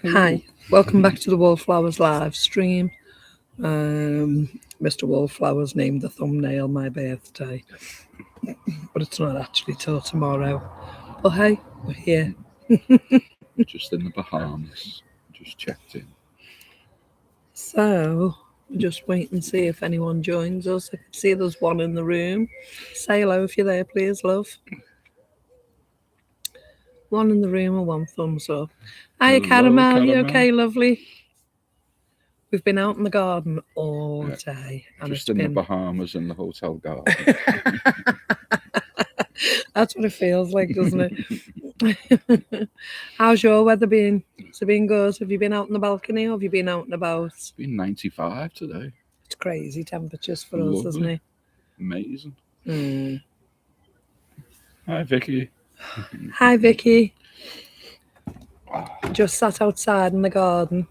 Hi, welcome back to the Wallflowers live stream. Mr. Wallflowers named the thumbnail my birthday, but it's not actually till tomorrow. But hey, we're here. Just in the Bahamas. Just checked in. So, just wait and see if anyone joins us. I can see there's one in the room. Say hello if you're there, please, love. One in the room and one thumbs up. Hiya, Caramel. You okay, lovely? We've been out in the garden all day. And just in the Bahamas in the hotel garden. That's what it feels like, doesn't it? How's your weather been? Has it been good? Have you been out on the balcony or have you been out and about? It's been 95 today. It's crazy temperatures for us, isn't it? Amazing. Hi, Vicky. Hi, Vicky. Just sat outside in the garden.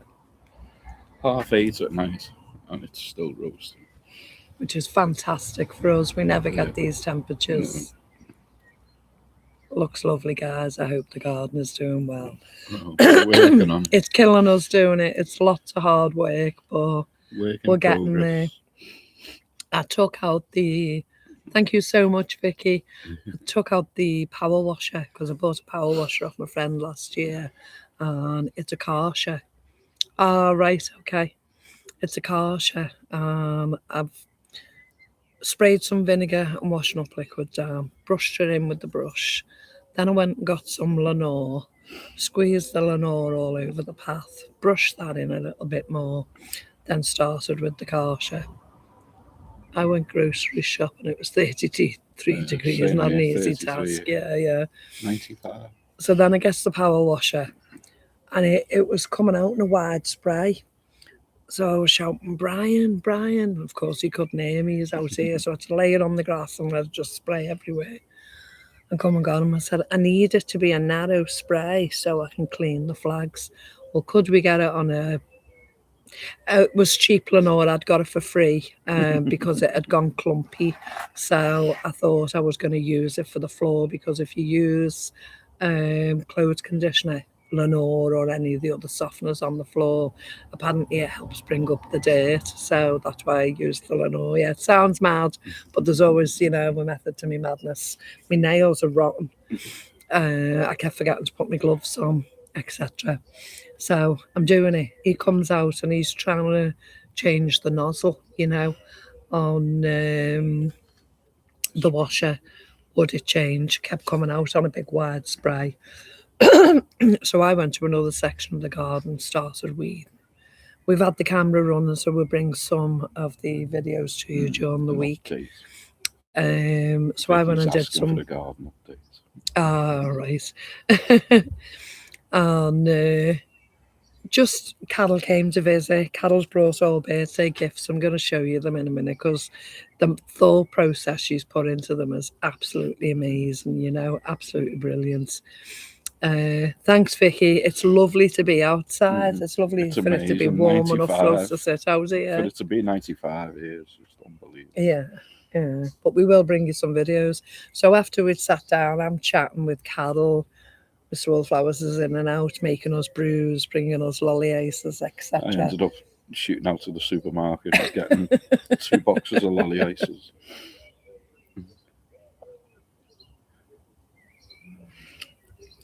8:30 at night and it's still roasting. Which is fantastic for us. We never get these temperatures. Looks lovely, guys. I hope the garden is doing well. It's killing us doing it. It's lots of hard work, but we're getting there. I took out the... Thank you so much, Vicky. I took out the power washer because I bought a power washer off my friend last year, and it's a Karcher. Right, okay. It's a Karcher. I've sprayed some vinegar and washing up liquid down, brushed it in with the brush. Then I went and got some Lenore, squeezed the Lenore all over the path, brushed that in a little bit more, then started with the Karcher. I went grocery shopping. It was 33 degrees, not an easy task. Yeah. 95. So then I guess the power washer, and it was coming out in a wide spray. So I was shouting, Brian. Of course, he couldn't hear me. He's out here. So I had to lay it on the grass and let it just spray everywhere. And come and got him. I said, I need it to be a narrow spray so I can clean the flags. Well, could we get it on a... It was cheap Lenore. I'd got it for free because it had gone clumpy. So I thought I was going to use it for the floor because if you use clothes conditioner, Lenore or any of the other softeners on the floor, apparently it helps bring up the dirt, so that's why I used the Lenore. Yeah, it sounds mad, but there's always, a method to my madness. My nails are rotten. I kept forgetting to put my gloves on, etc. So I'm doing it. He comes out and he's trying to change the nozzle, on the washer. Would it change? Kept coming out on a big wide spray. So I went to another section of the garden, started weeding. We've had the camera running, so we'll bring some of the videos to you during the week. So I went and did some... For the garden updates. Right. And just Carol came to visit. Carol's brought all birthday gifts. I'm going to show you them in a minute because the thought process she's put into them is absolutely amazing, absolutely brilliant. Thanks, Vicky. It's lovely to be outside. It's lovely for it to be warm enough for us to sit out here. For it to be 95 is just unbelievable. Yeah. But we will bring you some videos. So after we'd sat down, I'm chatting with Carol. Mr. Wallflowers is in and out, making us brews, bringing us lolly ices, etc. I ended up shooting out to the supermarket and getting 2 boxes of lolly ices.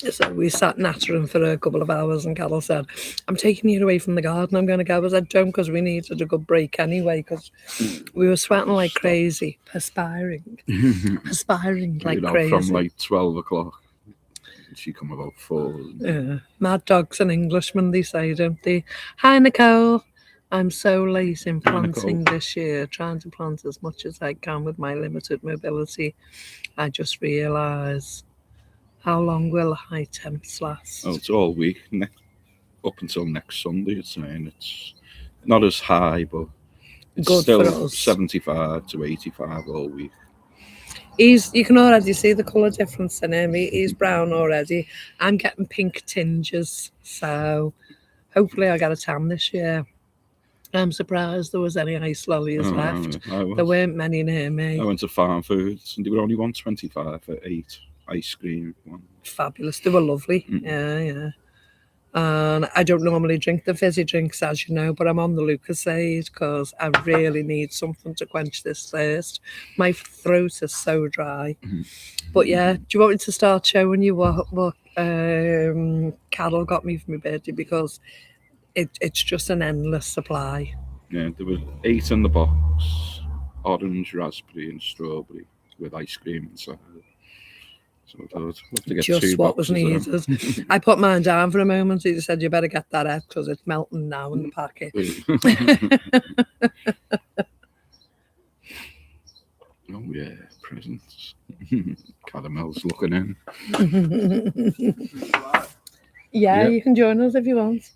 So we sat nattering for a couple of hours and Carol said, I'm taking you away from the garden. I'm going to go. I said, don't, because we needed a good break anyway, because we were sweating like crazy, perspiring like crazy. From like 12 o'clock. She come about 4. Yeah. Mad dogs and Englishmen, they say, don't they? Hi, Nicole. I'm so late in planting this year, trying to plant as much as I can with my limited mobility. I just realised... How long will high temps last? Oh, it's all week. Up until next Sunday, it's saying. It's not as high, but it's good still 75 to 85 all week. You can already see the colour difference in him. He's brown already. I'm getting pink tinges, so hopefully I get a tan this year. I'm surprised there was any ice lollies left. There weren't many near me. I went to Farm Foods and they were only $1.25 for 8 ice cream one. Fabulous. They were lovely. Yeah. And I don't normally drink the fizzy drinks, as you know, but I'm on the Lucasade because I really need something to quench this thirst. My throat is so dry. But yeah, do you want me to start showing you what Carol got me for my birthday? Because it's just an endless supply. Yeah, there were 8 in the box: orange, raspberry, and strawberry with ice cream inside. So I thought, I'd love to get Just 2 what was boxes needed. I put mine down for a moment. He said, "You better get that out because it's melting now in the packet." Oh yeah, presents. Caramel's looking in. Yeah, Yep. you can join us if you want.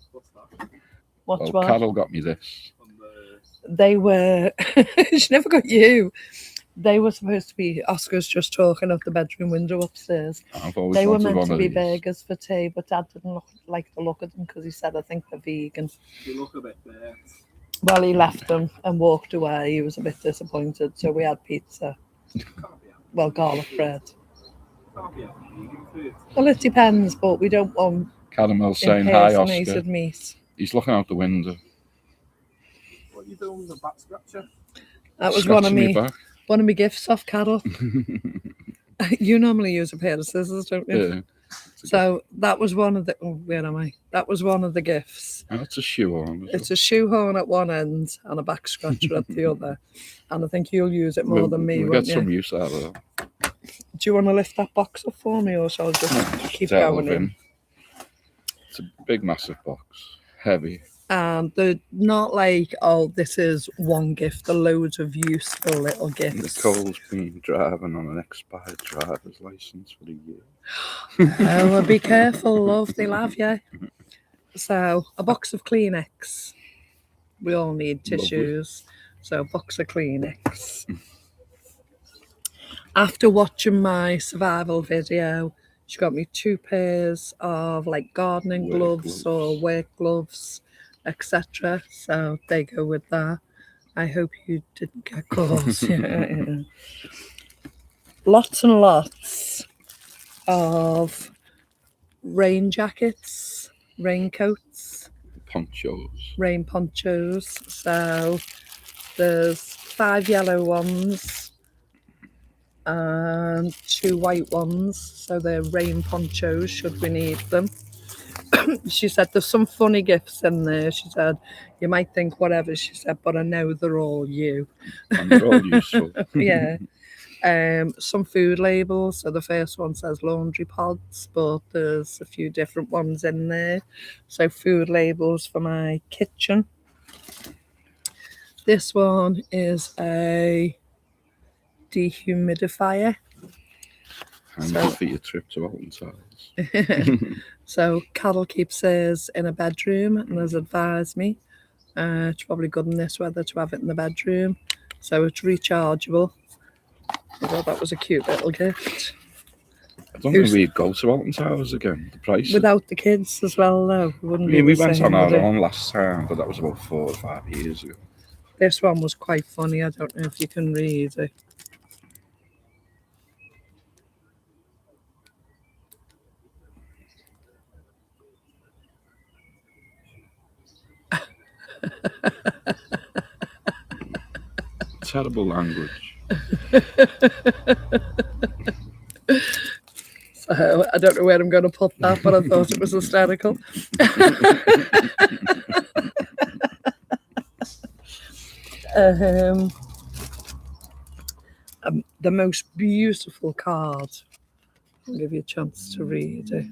What's Well, what? Carol got me this. They were. She never got you. They were supposed to be. Oscar's just talking out the bedroom window upstairs. I've always They were wanted meant one to of be these. burgers for tea, but Dad didn't like the look of them because he said, "I think they're vegan." You look a bit burnt. Well, he left them and walked away. He was a bit disappointed, so we had pizza. Can't be out. Well, garlic bread. Can't be out vegan food. Well, it depends, but we don't want Caramel's saying hi, Oscar. impersonated meat. He's looking out the window. What are you doing with the back scratcher? That was Scratching me back. one of my gifts off Carol. You normally use a pair of scissors, don't you? Yeah. So that was one of the. Oh, where am I? That was one of the gifts. And that's a shoehorn. It's a shoehorn at one end and a back scratcher at the other. And I think you'll use it more than me, We'll won't get you? some use out of that. Do you want to lift that box up for me, or shall I just keep going in? It's a big, massive box. Heavy. And they're not like, oh, this is one gift. They're loads of useful little gifts. Nicole's been driving on an expired driver's license for a year. Oh, well, be careful, love. They'll have you. So, a box of Kleenex. We all need tissues. So, a box of Kleenex. After watching my survival video, she got me 2 pairs of like gardening gloves or work gloves, etc. So they go with that. I hope you didn't get caught. Yeah. Lots and lots of rain jackets, raincoats, Ponchos. rain ponchos. So there's 5 yellow ones and 2 white ones. So they're rain ponchos should we need them. She said there's some funny gifts in there. She said you might think whatever, she said, but I know they're all you. And they're all useful. Yeah. Some food labels. So the first one says laundry pods, but there's a few different ones in there. So food labels for my kitchen. This one is a dehumidifier. Handy for your trip to Alton Towers. So Carol keeps hers in a bedroom and has advised me it's probably good in this weather to have it in the bedroom. So it's rechargeable. I thought that was a cute little gift. I don't think we'd go to Alton Towers again. The price. Without the kids as well, though. I mean, we went on our own last time, but that was about 4 or 5 years ago. This one was quite funny. I don't know if you can read it. Terrible language. So I don't know where I'm going to put that, but I thought it was hysterical. The most beautiful card. I'll give you a chance to read it.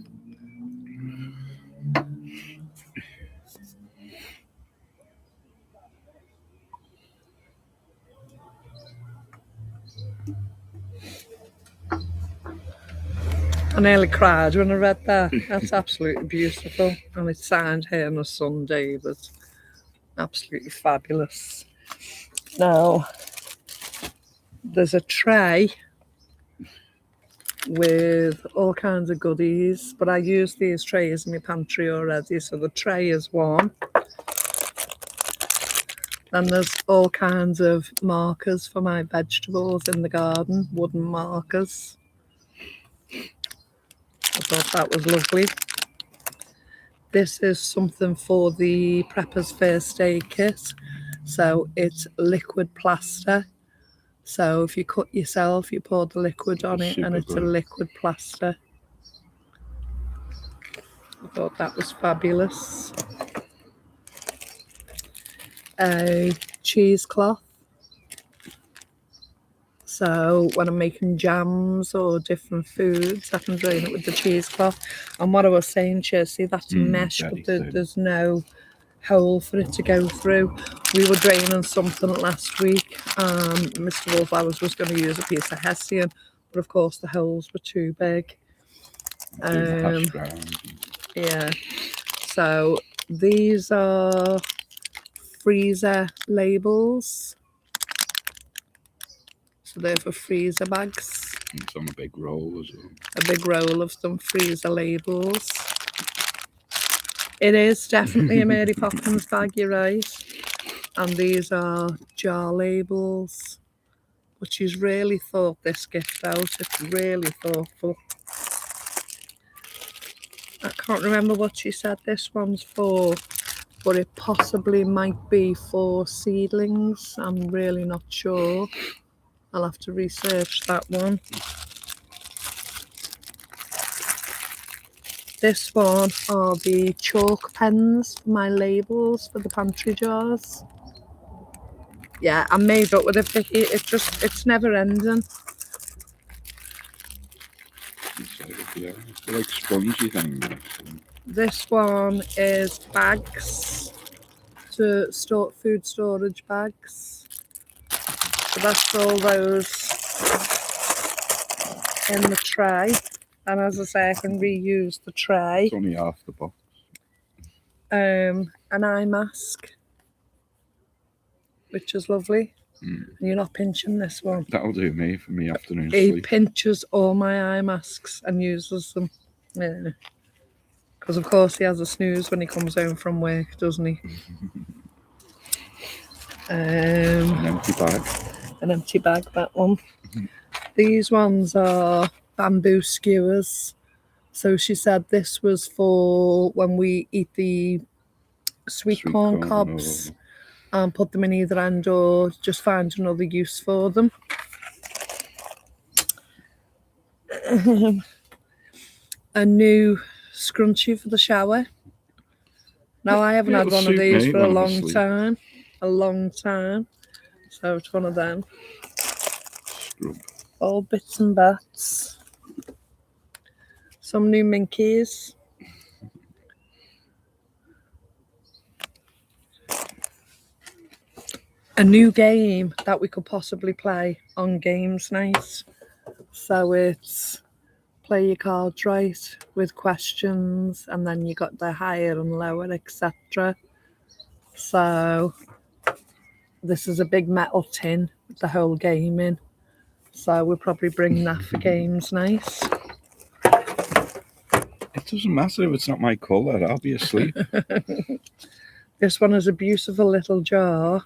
I nearly cried when I read that. That's absolutely beautiful. And it's signed here on a Sunday, but absolutely fabulous. Now, there's a tray with all kinds of goodies, but I use these trays in my pantry already, so the tray is one. And there's all kinds of markers for my vegetables in the garden, wooden markers. I thought that was lovely. This is something for the prepper's first aid kit. So it's liquid plaster. So if you cut yourself, you pour the liquid on it, and it's a liquid plaster. I thought that was fabulous. A cheesecloth. So when I'm making jams or different foods, I can drain it with the cheesecloth. And what I was saying, see, that's mesh, but there's no hole for it to go through. We were draining something last week. Mr. Wallflowers was going to use a piece of hessian, but of course the holes were too big. Yeah. So these are freezer labels. So they're for freezer bags. It's on a big roll as well. A big roll of some freezer labels. It is definitely a Mary Poppins bag, you're right. And these are jar labels. But she's really thought this gift out. It's really thoughtful. I can't remember what she said this one's for, but it possibly might be for seedlings. I'm really not sure. I'll have to research that one. This one are the chalk pens for my labels for the pantry jars. Yeah, I'm made up with it, Vicky. It's never ending. It's like spongy things. This one is bags to store food storage bags. So that's for all those in the tray. And as I say, I can reuse the tray. It's only half the box. An eye mask, which is lovely. And you're not pinching this one. That'll do me for me afternoon He sleep. pinches all my eye masks and uses them. Yeah. Because of course he has a snooze when he comes home from work, doesn't he? An empty bag. An empty bag, that one. These ones are bamboo skewers. So she said this was for when we eat the sweet corn cobs and put them in either end or just find another use for them. A new scrunchie for the shower. Now I haven't had one of these for a long time. So it's one of them. Scrub. All bits and bats. Some new minkies. A new game that we could possibly play on games night. So it's play your cards right with questions, and then you got the higher and lower, etc. So this is a big metal tin with the whole game in. So we'll probably bring that for games night. It doesn't matter if it's not my colour, I'll be asleep. This one is a beautiful little jar,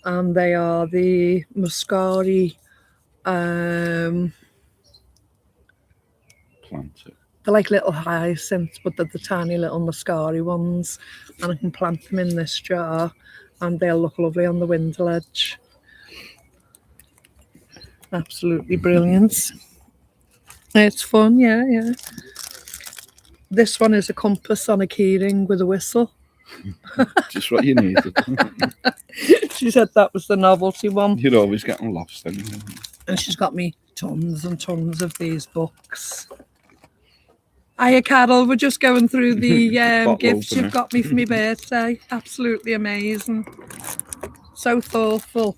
and they are the Muscari Plant it. they're like little hyacinths, but they're the tiny little Muscari ones, and I can plant them in this jar and they'll look lovely on the window ledge. Absolutely brilliant. It's fun, yeah. This one is a compass on a keyring with a whistle. Just what you needed. She said that was the novelty one. You're always getting lost anyway. And she's got me tons and tons of these books. Hiya, Carol. We're just going through the gifts you've got me for my birthday. Absolutely amazing. So thoughtful.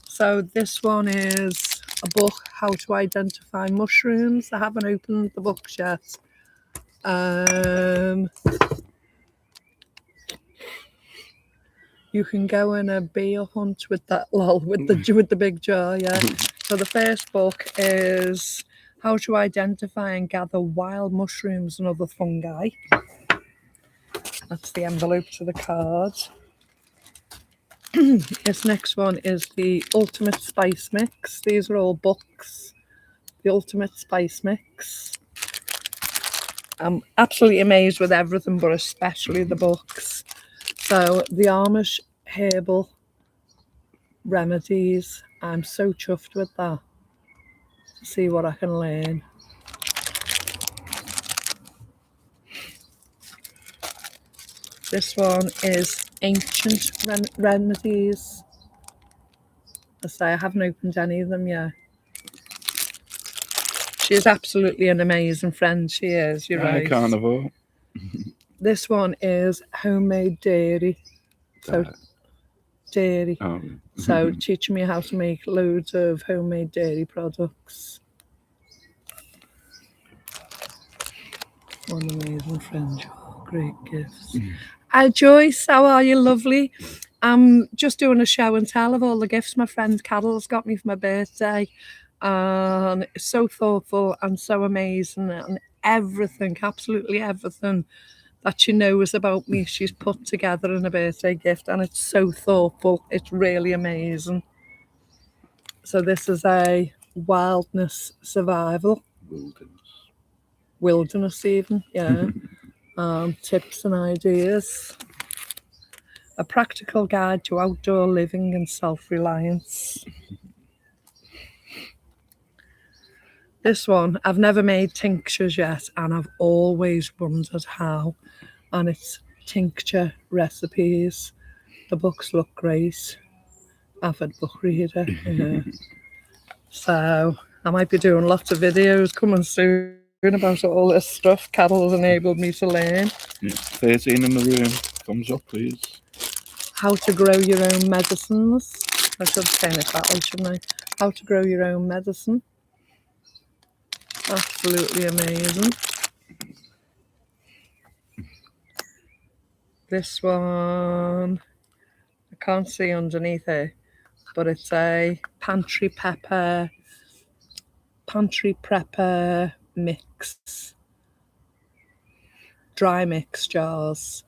So this one is a book, How to Identify Mushrooms. I haven't opened the books yet. You can go on a beer hunt with that with the big jar, yeah. So the first book is How to Identify and Gather Wild Mushrooms and Other Fungi. That's the envelope to the card. This next one is the Ultimate Spice Mix. These are all books. The Ultimate Spice Mix. I'm absolutely amazed with everything, but especially the books. So the Amish herbal remedies, I'm so chuffed with that. See what I can learn. This one is ancient remedies. I say I haven't opened any of them yet. She is absolutely an amazing friend. She is. You're right. Carnivore. This one is homemade dairy. So dairy. Oh. So teaching me how to make loads of homemade dairy products. One amazing friend. Oh, great gifts. Hi Joyce, how are you? Lovely. I'm just doing a show and tell of all the gifts my friend Carol's got me for my birthday. And it's so thoughtful and so amazing, and everything, absolutely everything that she knows about me, she's put together in a birthday gift, and it's so thoughtful. It's really amazing. So this is a wildness survival. Wilderness even, yeah. Tips and ideas. A practical guide to outdoor living and self-reliance. This one, I've never made tinctures yet, and I've always wondered how. And it's tincture recipes. The books look great. Avid book reader. Yeah. So I might be doing lots of videos coming soon about all this stuff. Carol's enabled me to learn. Yeah, 13 in the room. Thumbs up, please. How to grow your own medicines. I should say it that way, shouldn't I? How to grow your own medicine. Absolutely amazing. This one, I can't see underneath it, but it's a pantry prepper mix. Dry mix jars.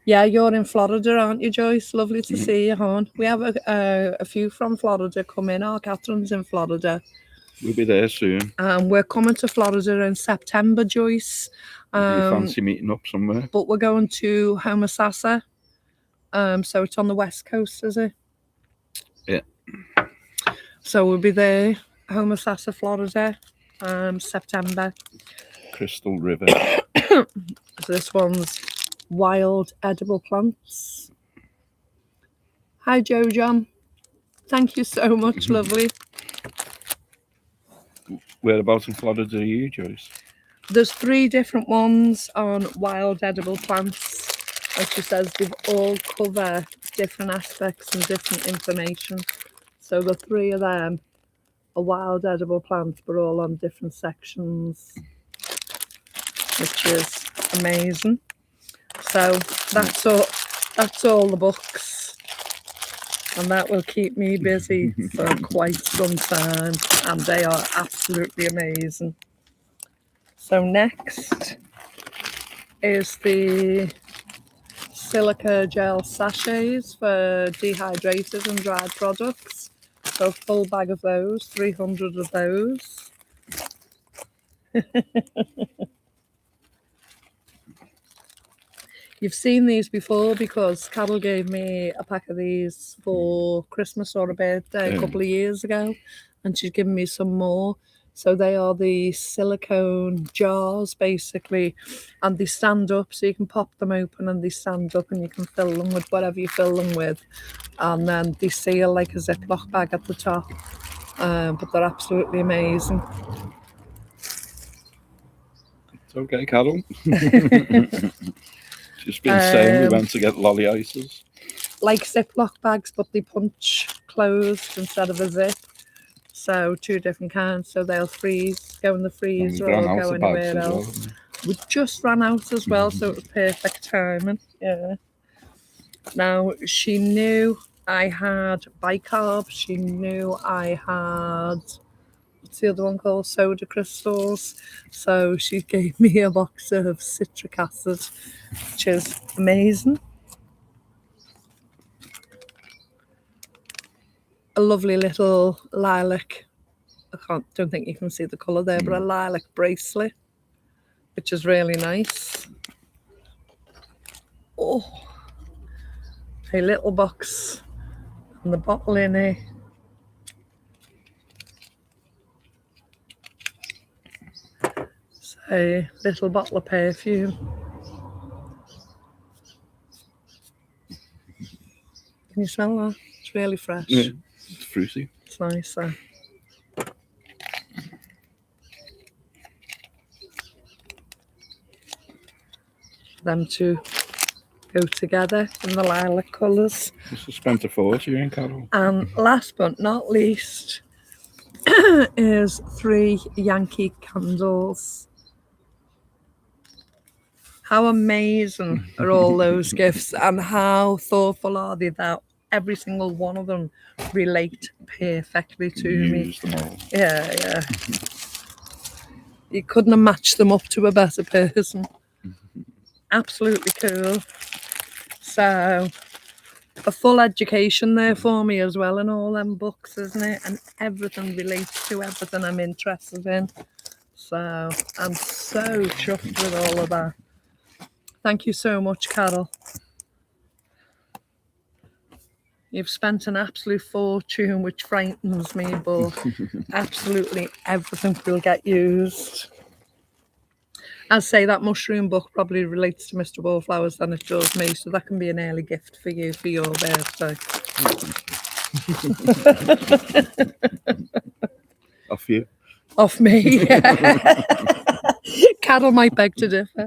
Yeah, you're in Florida, aren't you, Joyce? Lovely to see you, hon. We have a few from Florida come in. Our Catherine's in Florida. We'll be there soon. We're coming to Florida in September, Joyce. Do you fancy meeting up somewhere? But we're going to Homemaker. So it's on the west coast, is it? Yeah. So we'll be there, Homemaker, Florida, September. Crystal River. So this one's wild edible plants. Hi, Joe John. Thank you so much, lovely. Whereabouts in Florida are you, Joyce? There's 3 different ones on wild edible plants. Like she says, they all cover different aspects and different information. So the 3 of them are wild edible plants, but all on different sections, which is amazing. So that's all the books, and that will keep me busy for quite some time, and they are absolutely amazing. So next is the silica gel sachets for dehydrated and dried products. So a full bag of those, 300 of those. You've seen these before because Carol gave me a pack of these for Christmas or a birthday a couple of years ago, and she's given me some more. So they are the silicone jars, basically, and they stand up, so you can pop them open and they stand up and you can fill them with whatever you fill them with. And then they seal like a Ziploc bag at the top. But they're absolutely amazing. It's okay, Carol. She's been saying we went to get lolly ices. Like Ziploc bags, but they punch closed instead of a zip. So 2 different kinds. So they'll freeze, go in the freezer or go anywhere else. We just ran out as well, so it was perfect timing. Yeah. Now, she knew I had bicarb. She knew I had, what's the other one called? Soda crystals. So she gave me a box of citric acid, which is amazing. A lovely little lilac, don't think you can see the colour there, but a lilac bracelet. which is really nice. Oh, a little box and the bottle in it. A little bottle of perfume. Can you smell that? It's really fresh. Yeah, it's fruity. It's nice. Them two go together in the lilac colours. This is spent a fortune, Carol. And last but not least is 3 Yankee candles. How amazing are all those gifts, and how thoughtful are they that every single one of them relate perfectly to me. Use them all. Yeah. You couldn't have matched them up to a better person. Absolutely cool. So, a full education there for me as well in all them books, isn't it? And everything relates to everything I'm interested in. So, I'm so chuffed with all of that. Thank you so much, Carol. You've spent an absolute fortune, which frightens me, but absolutely everything will get used. I'd say that mushroom book probably relates to Mr. Wallflowers than it does me, so that can be an early gift for you for your birthday. Off you. Off me, yeah. Carol might beg to differ.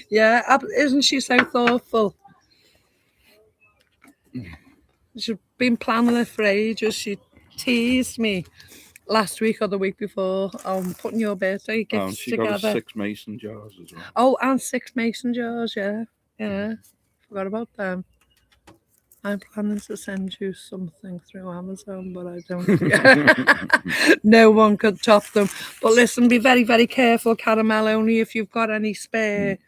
Yeah, isn't she so thoughtful? She's been planning it for ages. She teased me last week or the week before on putting your birthday gifts She together. got us 6 mason jars as well. Oh, and 6 mason jars, yeah. Forgot about them. I'm planning to send you something through Amazon, but I don't. No one could top them. But listen, be very, very careful, Caramel. Only if you've got any spare,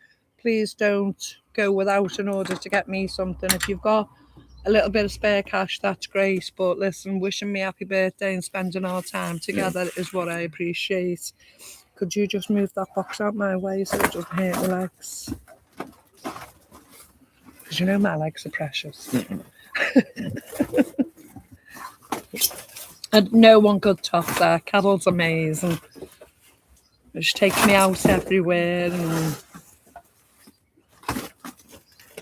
please don't go without in order to get me something. If you've got a little bit of spare cash, that's great. But listen, wishing me happy birthday and spending our time together is what I appreciate. Could you just move that box out my way so it doesn't hurt my legs? Because you know my legs are precious. And no one could top that. Carol's amazing. She takes me out everywhere. And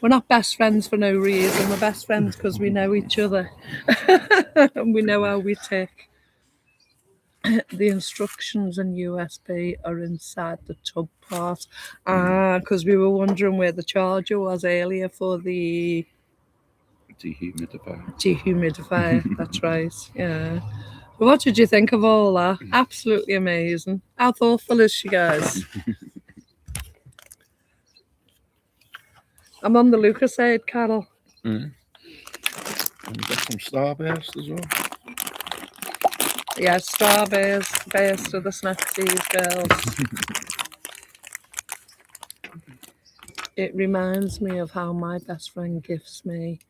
we're not best friends for no reason. We're best friends because we know each other. And we know how we tick. The instructions and USB are inside the tub part. Because we were wondering where the charger was earlier for the dehumidifier. That's right. Yeah. What did you think of all that? Absolutely amazing. How thoughtful is she, guys? I'm on the Lucas side, Carol. And we got some Starburst as well. Yeah, Starburst to the Snaxies girls. It reminds me of how my best friend gifts me.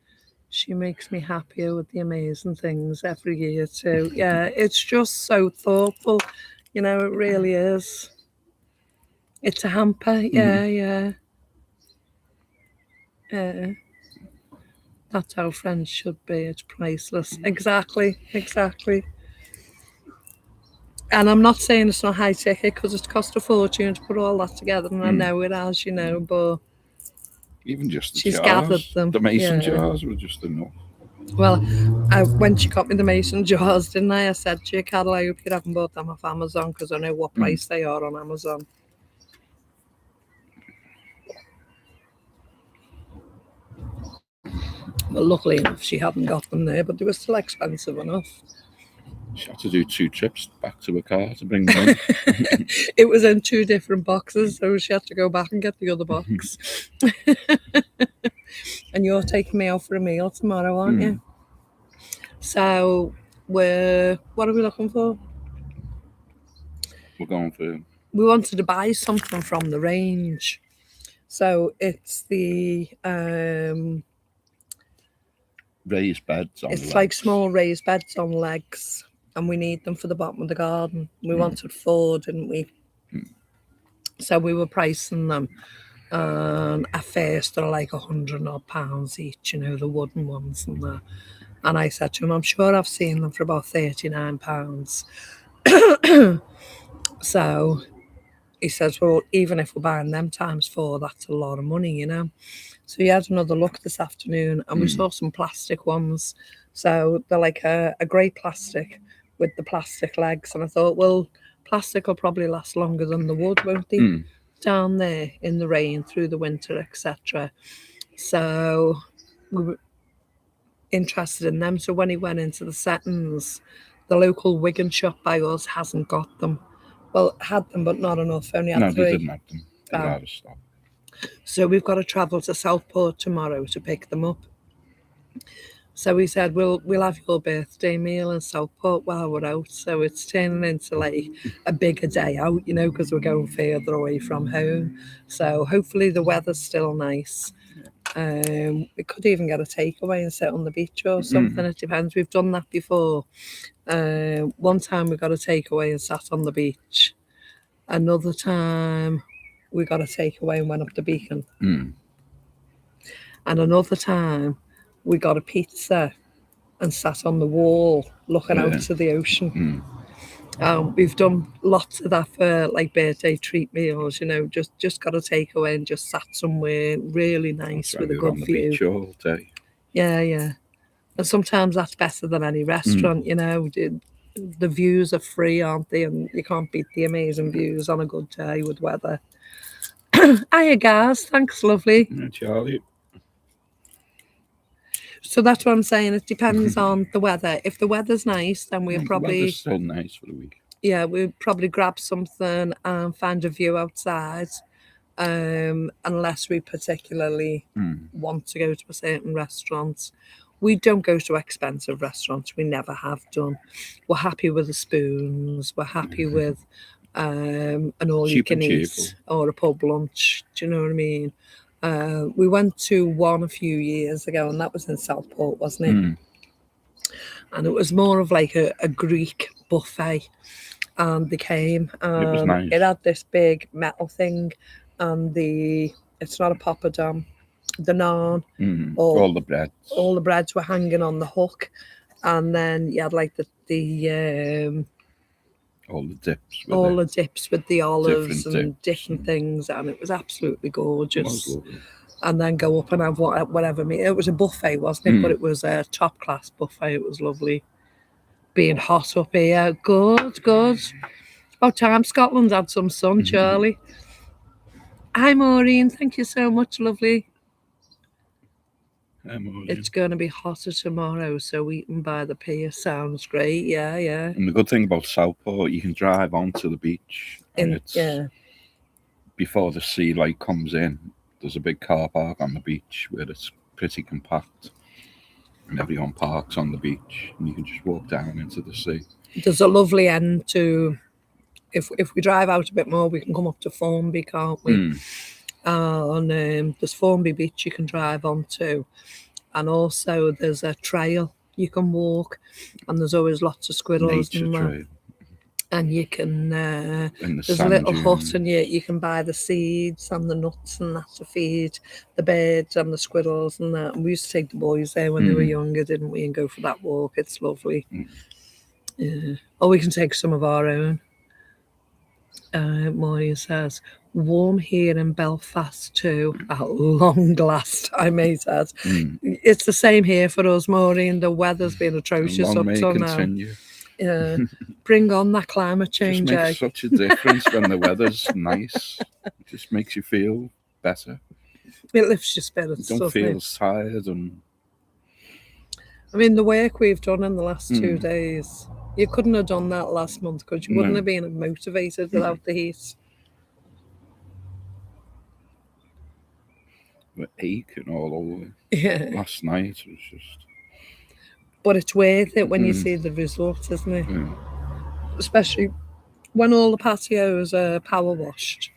She makes me happier with the amazing things every year too. Yeah, it's just so thoughtful. You know, it really is. It's a hamper. Yeah. That's how friends should be. It's priceless. Exactly. And I'm not saying it's not high ticket because it's cost a fortune to put all that together, and I know it has, you know, but even just the she's jars, gathered them. the mason jars were just enough. Well, when she got me the mason jars, didn't I? I said to you, Carol, I hope you haven't bought them off Amazon because I know what price they are on Amazon. Well, luckily enough, she hadn't got them there, but they were still expensive enough. She had to do 2 trips back to her car to bring them in. It was in 2 different boxes, so she had to go back and get the other box. And you're taking me out for a meal tomorrow, aren't you? So, what are we looking for? We're going for... We wanted to buy something from the range. So, it's the... raised beds on legs. It's like small raised beds on legs. and we need them for the bottom of the garden. We wanted 4, didn't we? So we were pricing them. At first, they're like £100 odd each, you know, the wooden ones and that. And I said to him, I'm sure I've seen them for about £39. So he says, well, even if we're buying them times 4, that's a lot of money, you know. So he had another look this afternoon, and we saw some plastic ones. So they're like a grey plastic with the plastic legs. And I thought, well, plastic will probably last longer than the wood, won't they? Down there in the rain through the winter, etc. So we were interested in them. So when he went into the settings, the local Wigan shop by us hasn't got them. Well, had them, but not enough. Only had 3. They didn't have them. They're out of stock. So we've got to travel to Southport tomorrow to pick them up. So we said, we'll have your birthday meal in Southport while we're out. So it's turning into like a bigger day out, you know, because we're going further away from home. So hopefully the weather's still nice. We could even get a takeaway and sit on the beach or something. It depends. We've done that before. One time we got a takeaway and sat on the beach. Another time we got a takeaway and went up to Beacon. And another time we got a pizza and sat on the wall looking out to the ocean. We've done lots of that for like birthday treat meals, you know, just got a takeaway and just sat somewhere really nice with a good on the view. Beach all day. Yeah. And sometimes that's better than any restaurant, you know. The views are free, aren't they? And you can't beat the amazing views on a good day with weather. Hiya, guys. Thanks, lovely. Charlie. So that's what I'm saying. It depends on the weather. If the weather's nice, then we'll probably... The weather's still nice for the week. Yeah, we'll probably grab something and find a view outside. Unless we particularly want to go to a certain restaurant. We don't go to expensive restaurants. We never have done. We're happy with the spoons. We're happy with an all-you-can-eat or a pub lunch. Do you know what I mean? We went to one a few years ago, and that was in Southport, wasn't it? And it was more of like a Greek buffet. And they came, and it was nice. It had this big metal thing, and it's not a poppadom, the naan. All the breads. All the breads were hanging on the hook, and then you had like all the dips. The dips with the olives and different things, and it was absolutely gorgeous. And then go up and have whatever meat. It was a buffet, wasn't it? But it was a top class buffet. It was lovely. Being hot up here, good. About time Scotland had some sun, Charlie. Hi, Maureen. Thank you so much, lovely. It's going to be hotter tomorrow, so eating by the pier sounds great. Yeah. And the good thing about Southport, you can drive onto the beach. Before the sea light comes in, there's a big car park on the beach where it's pretty compact. And everyone parks on the beach, and you can just walk down into the sea. There's a lovely end to... If we drive out a bit more, we can come up to Formby, can't we? And there's Formby Beach you can drive onto, and also there's a trail you can walk, and there's always lots of squirrels Nature trail. And you can there's a little hut, and you can buy the seeds and the nuts and that to feed the birds and the squirrels and that. And we used to take the boys there when they were younger, didn't we, and go for that walk. It's lovely. Or we can take some of our own. Maureen says, warm here in Belfast too, at long last, I may say. It's the same here for us, Maureen. The weather's been atrocious up till now. Bring on that climate change. It makes such a difference when the weather's nice. It just makes you feel better. It lifts your spirits. You don't feel tired. And I mean, the work we've done in the last 2 days, you couldn't have done that last month because you wouldn't have been motivated without the heat. We're aching all over. Last night it was just... But it's worth it when you see the result, isn't it? Especially when all the patios are power washed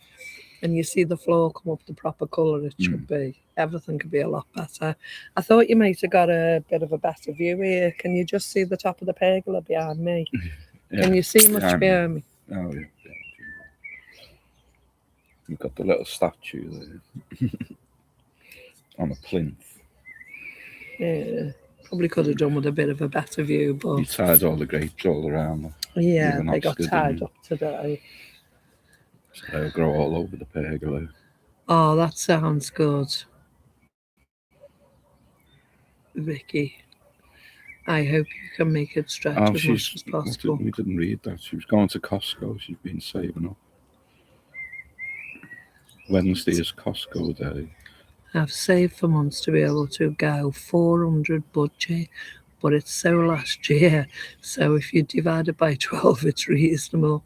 and you see the floor come up the proper colour it should be. everything could be a lot better. I thought you might have got a bit of a better view here. Can you just see the top of the pergola behind me? Yeah. Can you see much behind me? Oh, yeah. We've got the little statue there on a plinth. Yeah, probably could have done with a bit of a better view, but You tied all the grapes all around. Yeah, they got tied up today. So they'll grow all over the pergola. Oh, that sounds good. Vicky, I hope you can make it stretch as much as possible. We didn't read that. She was going to Costco. She's been saving up. Wednesday is Costco day. I've saved for months to be able to go 400 budget, but it's so last year. So if you divide it by 12, it's reasonable.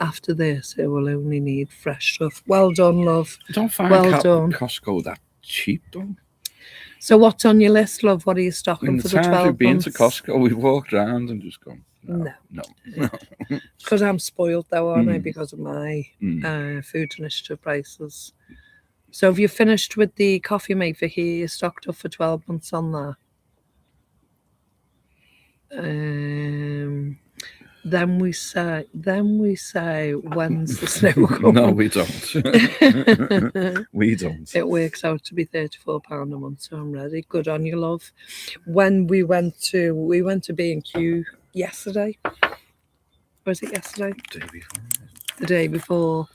After this, it will only need fresh stuff. Well done, love. I don't find Costco that cheap, though. So what's on your list, love? What are you stocking for the 12 months? We've been to Costco, we've walked around and just gone, no. Because I'm spoiled, though, aren't I? Because of my food initiative prices. So have you finished with the coffee mate, Vicky? You're stocked up for 12 months on that. Then we say, when's the snow coming? No, we don't. We don't. It works out to be £34 a month, so I'm ready. Good on you, love. When we went to B&Q yesterday. Was it yesterday? The day before.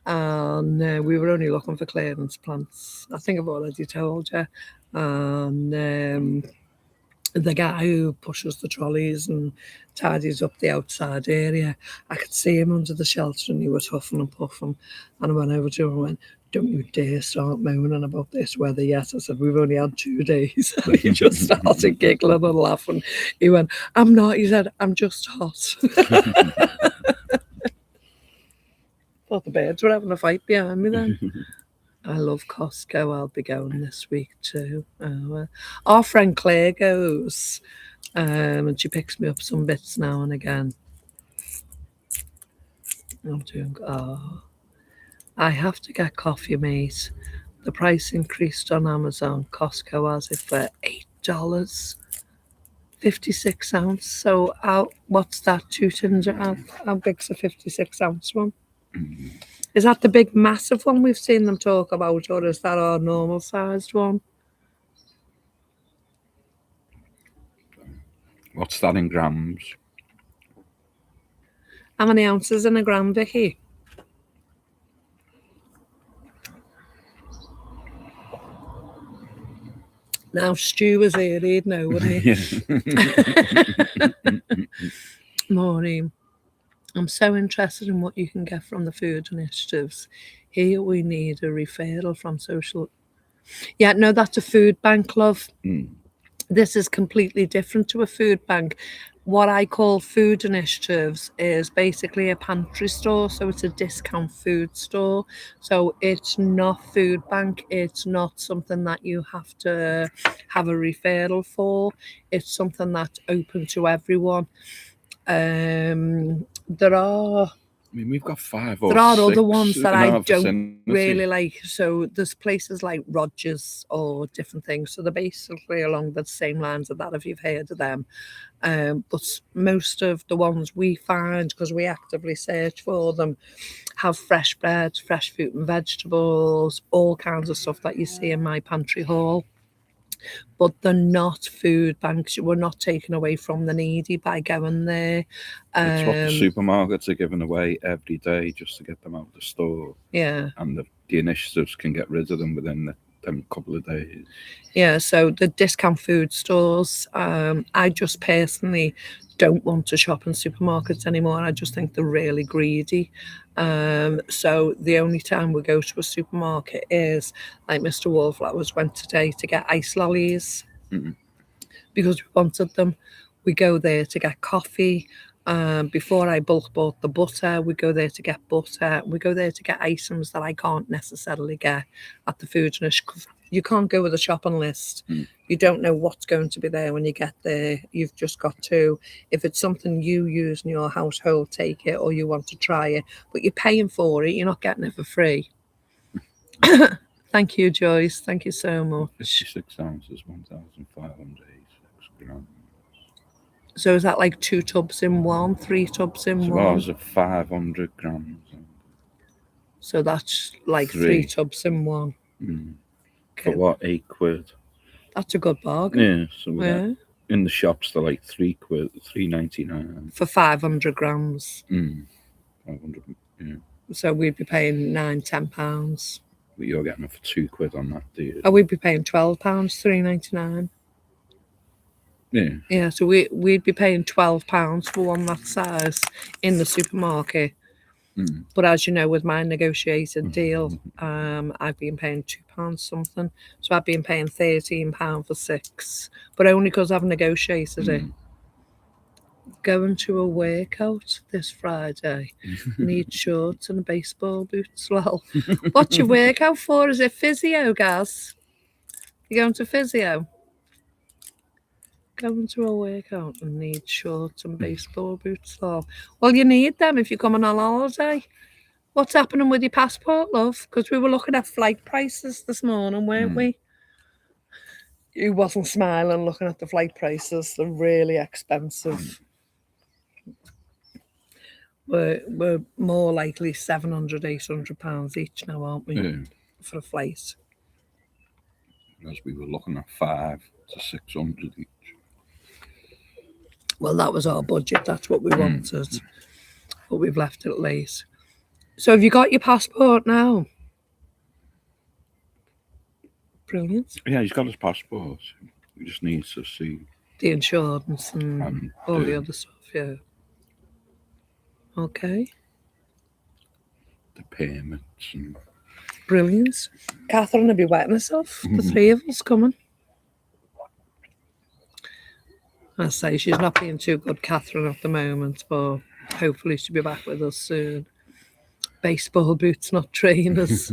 And we were only looking for clearance plants. I think I've already told you. And the guy who pushes the trolleys and tidies up the outside area, I could see him under the shelter and he was huffing and puffing. And I went over to him and went, don't you dare start moaning about this weather yet. I said, we've only had 2 days. And he just started giggling and laughing. He went, I'm not. He said, I'm just hot. Thought the birds were having a fight behind me then. I love Costco. I'll be going this week too. Our friend Claire goes, and she picks me up some bits now and again. I'm doing. I have to get coffee, mate. The price increased on Amazon. Costco has it for $8, 56 ounce. So what's that? 2 tins? How big's a 56 ounce one? Is that the big, massive one we've seen them talk about, or is that our normal-sized one? What's that in grams? How many ounces in a gram, Vicky? Now, Stu was here, he'd know, wouldn't he? Maureen. I'm so interested in what you can get from the food initiatives. Here we need a referral from social. Yeah, no, that's a food bank, love. This is completely different to a food bank. What I call food initiatives is basically a pantry store. So it's a discount food store. So it's not food bank. It's not something that you have to have a referral for. It's something that's open to everyone. There are. I mean, we've got 5 or 6. There are other ones that I don't really like. So there's places like Rogers or different things. So they're basically along the same lines of that, if you've heard of them. But most of the ones we find, because we actively search for them, have fresh bread, fresh fruit and vegetables, all kinds of stuff that you see in my pantry haul. But they're not food banks. We're not taken away from the needy by going there. It's what the supermarkets are giving away every day just to get them out of the store. Yeah. And the initiatives can get rid of them within them couple of days. Yeah, so the discount food stores, I just personally don't want to shop in supermarkets anymore. I just think they're really greedy. So the only time we go to a supermarket is like Mr. Wallflowers went today to get ice lollies because we wanted them. We go there to get coffee. Before I bulk bought the butter, we go there to get butter. We go there to get items that I can't necessarily get at the food initiative. You can't go with a shopping list. You don't know what's going to be there when you get there. You've just got to, if it's something you use in your household, take it, or you want to try it. But you're paying for it. You're not getting it for free. Thank you, Joyce. Thank you so much. 56 ounces, 1,586 grams. So is that like 2 tubs in one, 3 tubs in So one? ours are 500 grams. So that's like 3 3. tubs in one. For Okay. what, £8? That's a good bargain. Yeah, so Yeah. in the shops they're like £3, £3.99. For 500 grams. 500, yeah. So we'd be paying £9-10. But you're getting it for £2 on that, do you? Oh, we'd be paying £12, £3.99. Yeah. Yeah, so we'd be paying £12 for one that size in the supermarket. But as you know, with my negotiated deal, I've been paying £2 something. So I've been paying £13 for 6, but only because I've negotiated it. Going to a workout this Friday. Need shorts and baseball boots. Well, what's your workout for? Is it physio, Gaz? You going to physio? Going to a workout and need shorts and baseball boots. Well, you need them if you're coming on holiday. What's happening with your passport, love? Because we were looking at flight prices this morning, weren't we? You wasn't smiling looking at the flight prices. They're really expensive. We're more likely £700, £800 each now, aren't we? Yeah. For a flight. As we were looking at 500 to 600 each. Well, that was our budget. That's what we wanted. But we've left it late. So have you got your passport now? Brilliant. Yeah, he's got his passport. He just needs to see The insurance and all the other stuff, yeah. Okay. the payments. And Brilliant. Catherine will be wetting herself. The 3 of us coming. I say she's not being too good, Catherine, at the moment, but hopefully she'll be back with us soon. Baseball boots, not trainers.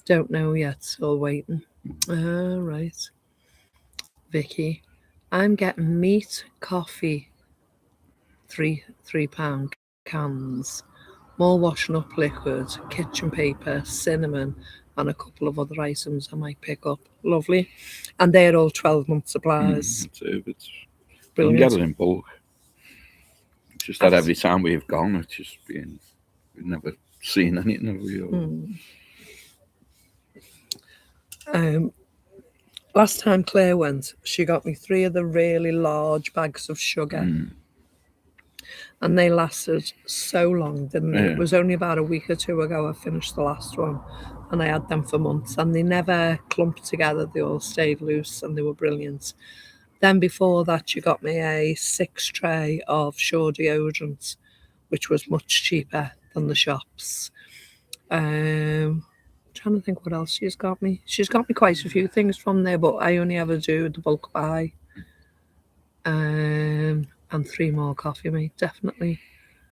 Don't know yet, still waiting. Right. Vicky, I'm getting meat, coffee, £3 cans, more washing up liquid, kitchen paper, cinnamon, and a couple of other items I might pick up. Lovely. And they're all 12-month supplies. it's you can Brilliant. get it in bulk. It's just that every time we've gone, it's just been, we've never seen anything of you. Last time Claire went, she got me 3 of the really large bags of sugar. And they lasted so long, didn't they? Yeah. It was only about a week or 2 ago I finished the last one. And I had them for months. And they never clumped together. They all stayed loose and they were brilliant. Then before that, she got me a 6 tray of Sure deodorant, which was much cheaper than the shops. Trying to think what else she's got me. She's got me quite a few things from there, but I only ever do the bulk buy. And 3 more coffee, mate, definitely.